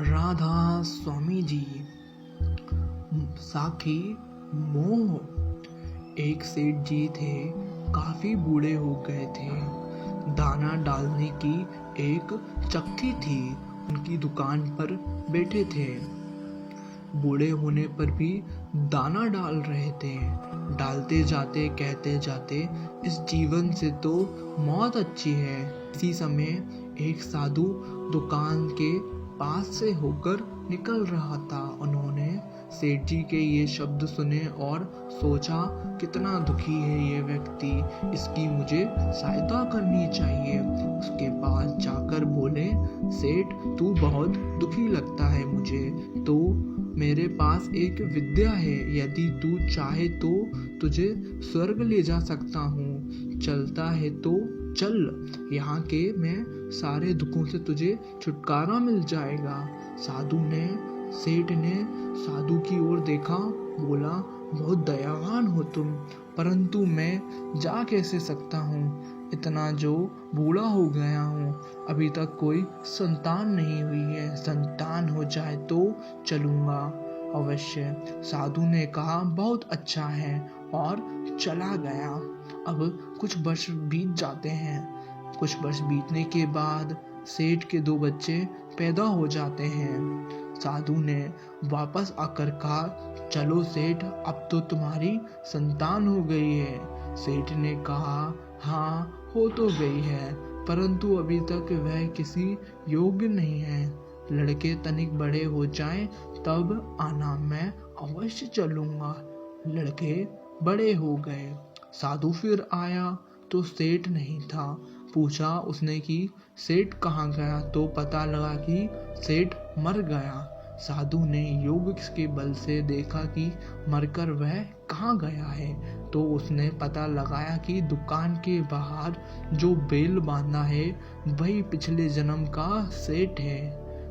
राधा स्वामी जी। साखी मोह। एक सेठ जी थे, काफी बूढ़े हो गए थे। दाना डालने की एक चक्की थी, उनकी दुकान पर बैठे थे। बूढ़े होने पर भी दाना डाल रहे थे। डालते जाते कहते जाते, इस जीवन से तो मौत अच्छी है। इसी समय एक साधु दुकान के पास से होकर निकल रहा था। उन्होंने सेठ जी के ये शब्द सुने और सोचा, कितना दुखी है ये व्यक्ति, इसकी मुझे सहायता करनी चाहिए। उसके पास जाकर बोले, सेठ तू बहुत दुखी लगता है मुझे, तो मेरे पास एक विद्या है, यदि तू चाहे तो तुझे स्वर्ग ले जा सकता हूँ। चलता है तो चल, यहाँ के मैं सारे दुखों से तुझे छुटकारा मिल जाएगा। सेठ ने साधु की ओर देखा, बोला, बहुत दयावान हो तुम, परंतु मैं जा कैसे सकता हूँ? इतना जो बूढ़ा हो गया हूँ, अभी तक कोई संतान नहीं हुई है। संतान हो जाए तो चलूँगा अवश्य। साधु ने कहा, बहुत अच्छा है, और चला गया। अब कुछ वर्ष बीत जाते हैं। कुछ वर्ष बीतने के बाद सेठ के 2 बच्चे पैदा हो जाते हैं। साधु ने वापस आकर कहा, चलो सेठ, अब तो तुम्हारी संतान हो गई है। सेठ ने कहा, हाँ हो तो गई है, परंतु अभी तक वह किसी योग्य नहीं है। लड़के तनिक बड़े हो जाएं तब आना, मैं अवश्य चलूंगा। लड़के बड़े हो गए। साधु फिर आया तो सेठ नहीं था। पूछा उसने कि सेठ कहाँ गया, तो पता लगा कि सेठ मर गया। साधु ने योग के बल से देखा कि मरकर वह कहाँ गया है, तो उसने पता लगाया कि दुकान के बाहर जो बेल बांधा है वही पिछले जन्म का सेठ है।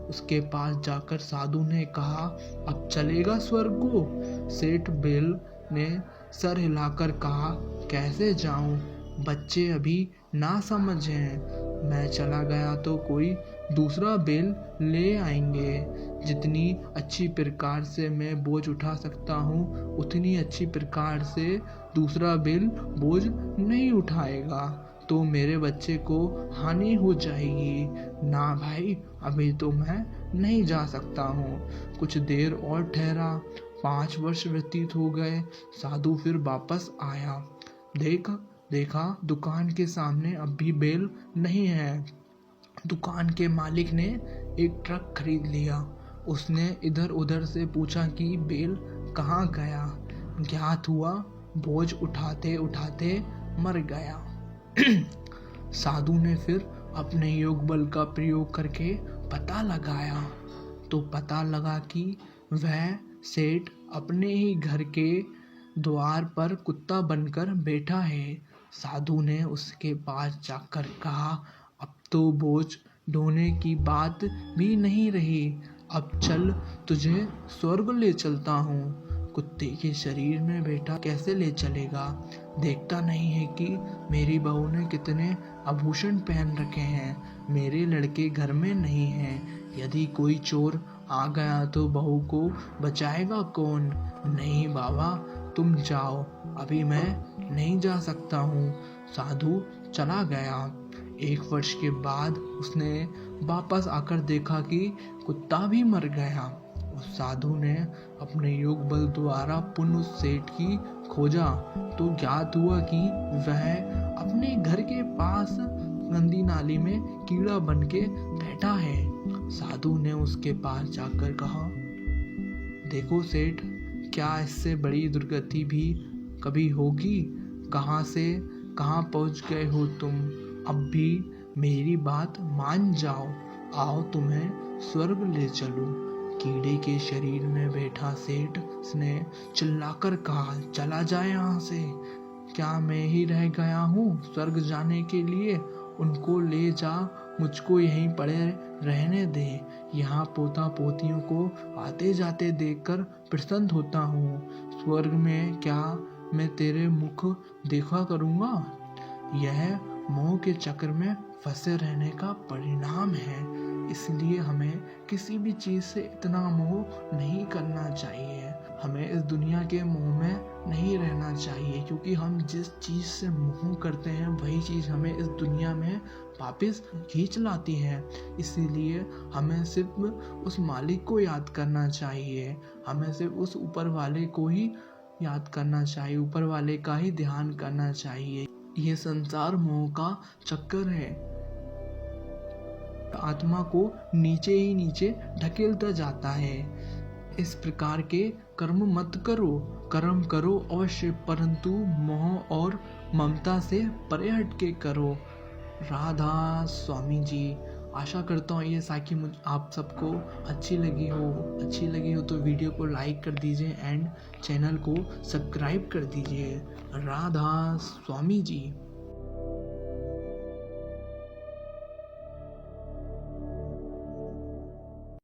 उसके पास जाकर साधु ने कहा, अब चलेगा स्वर्ग को? सेठ बेल ने सर हिलाकर कहा, कैसे जाऊं, बच्चे अभी ना समझ हैं। मैं चला गया तो कोई दूसरा बेल ले आएंगे। जितनी अच्छी प्रकार से मैं बोझ उठा सकता हूँ, उतनी अच्छी प्रकार से दूसरा बेल बोझ नहीं उठाएगा, तो मेरे बच्चे को हानि हो जाएगी। ना भाई, अभी तो मैं नहीं जा सकता हूँ। कुछ देर और ठहरा। 5 वर्ष व्यतीत हो गए। साधु फिर वापस आया। देखा दुकान के सामने अब भी बेल नहीं है। दुकान के मालिक ने एक ट्रक खरीद लिया। उसने इधर उधर से पूछा कि बेल कहाँ गया। ज्ञात हुआ बोझ उठाते उठाते मर गया। साधु ने फिर अपने योग बल का प्रयोग करके पता लगाया, तो पता लगा कि वह सेठ अपने ही घर के द्वार पर कुत्ता बनकर बैठा है। साधु ने उसके पास जाकर कहा, अब तो बोझ ढोने की बात भी नहीं रही, अब चल, तुझे स्वर्ग ले चलता हूँ। कुत्ते के शरीर में बैठा कैसे ले चलेगा? देखता नहीं है कि मेरी बहू ने कितने आभूषण पहन रखे हैं, मेरे लड़के घर में नहीं हैं। यदि कोई चोर आ गया तो बहू को बचाएगा कौन? नहीं बाबा, तुम जाओ, अभी मैं नहीं जा सकता हूँ। साधु चला गया। 1 वर्ष के बाद उसने वापस आकर देखा कि कुत्ता भी मर गया। उस साधु ने अपने योग बल द्वारा पुनः उस सेठ की खोजा, तो ज्ञात हुआ कि वह अपने घर के पास गंदी नाली में कीड़ा बन के बैठा है। साधु ने उसके पास जाकर कहा, देखो सेठ, क्या इससे बड़ी दुर्गति भी कभी होगी? कहाँ से कहाँ पहुँच गए हो तुम? अब भी मेरी बात मान जाओ, आओ तुम्हें स्वर्ग ले चलूं। कीड़े के शरीर में बैठा सेठ ने चिल्लाकर कहा, चला जाए यहाँ से, क्या मैं ही रह गया हूँ स्वर्ग जाने के लिए? उनको ले जा, मुझको यहीं पड़े रहने दे। यहाँ पोता पोतियों को आते जाते देखकर प्रसन्न होता हूँ। स्वर्ग में क्या मैं तेरे मुख देखा करूँगा? यह मोह के चक्र में फंसे रहने का परिणाम है। इसलिए हमें किसी भी चीज़ से इतना मोह नहीं करना चाहिए। हमें इस दुनिया के मोह में नहीं रहना चाहिए, क्योंकि हम जिस चीज़ से मोह करते हैं वही चीज़ हमें इस दुनिया में वापस खींच लाती है। इसीलिए हमें सिर्फ उस मालिक को याद करना चाहिए, हमें सिर्फ उस ऊपर वाले को ही याद करना चाहिए, ऊपर वाले का ही ध्यान करना चाहिए। ये संसार मोह का चक्कर है, आत्मा को नीचे ही नीचे ढकेलता जाता है। इस प्रकार के कर्म मत करो, कर्म करो अवश्य, परंतु मोह और ममता से परे हट के करो। राधा स्वामी जी। आशा करता हूँ ये साखी आप सबको अच्छी लगी हो तो वीडियो को लाइक कर दीजिए एंड चैनल को सब्सक्राइब कर दीजिए। राधा स्वामी जी।